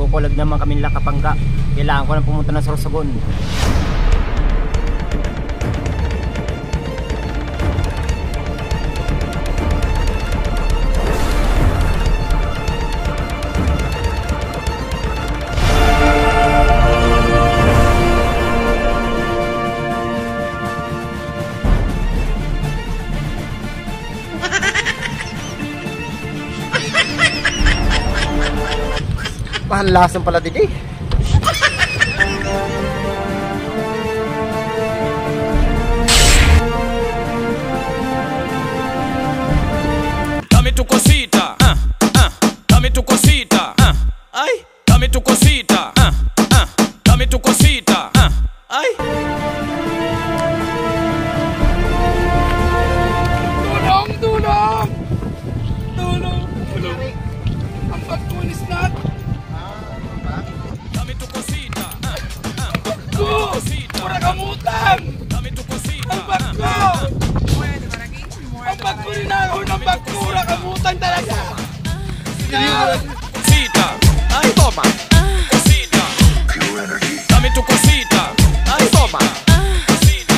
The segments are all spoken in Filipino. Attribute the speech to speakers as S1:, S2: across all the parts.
S1: nagkukulag naman kami nila Kapangga. Kailangan ko na pumunta ng Sorsogon. Mahalasan pala din eh.
S2: Dame tu cosita, dame tu cosita, ay, dame tu cosita, dame tu cosita, ay.
S3: Tulong! Tulong! Tulong! Tulong! Ang pagkunis nat!
S2: Dame tu cosita,
S3: Ko! Pura kamutan!
S2: dame tu cosita.
S3: Ang bag ko! Ang bag ko rin ako ng bag ko! Pura kamutan talaga!
S2: Cosita, ay, toma. Cosita, dame tu cosita, ay, toma. Cosita,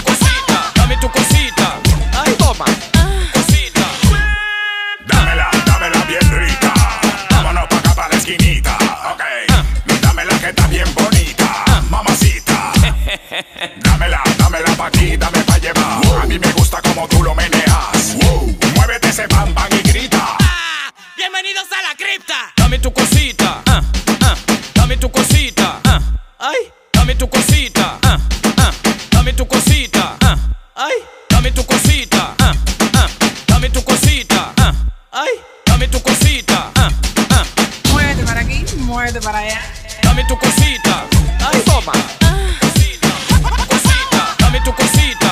S2: cosita, dame tu cosita, ay, toma. Cosita,
S4: Dámela bien rica. Vámonos pa' acá pa' la esquinita. Ok. Dámela que está bien bonita. Mamacita. Dámela pa' aquí, dame pa' llevar. A mí me gusta como tú lo meneas. Muévete ese bam bam y grita.
S2: bienvenidos a la cripta. Dame tu cosita, dame tu cosita, ay, dame tu cosita, dame tu cosita, ay, dame tu cosita, dame tu cosita, ay, dame tu cosita,
S5: Muévete para aquí, muévete para allá.
S2: dame tu cosita, ay, toma. Cosita, cosita, dame tu cosita,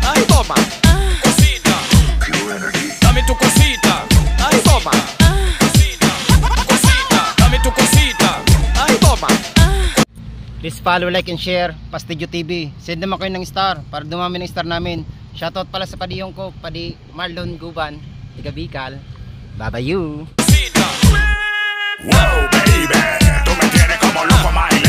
S2: ay, toma. Cosita, dame tu cosita, ay, toma. Cosita, cosita, dame tu cosita, ay, toma.
S1: Please follow, like, and share Pastidio TV. Send naman kayo ng star para dumami ng star namin. Shoutout pala sa padiyong ko, Padi Marlon Guban, tiga Bicol. Bye-bye you!
S2: Cosita.
S4: Wow, baby. Tú me tienes como loco, Miley.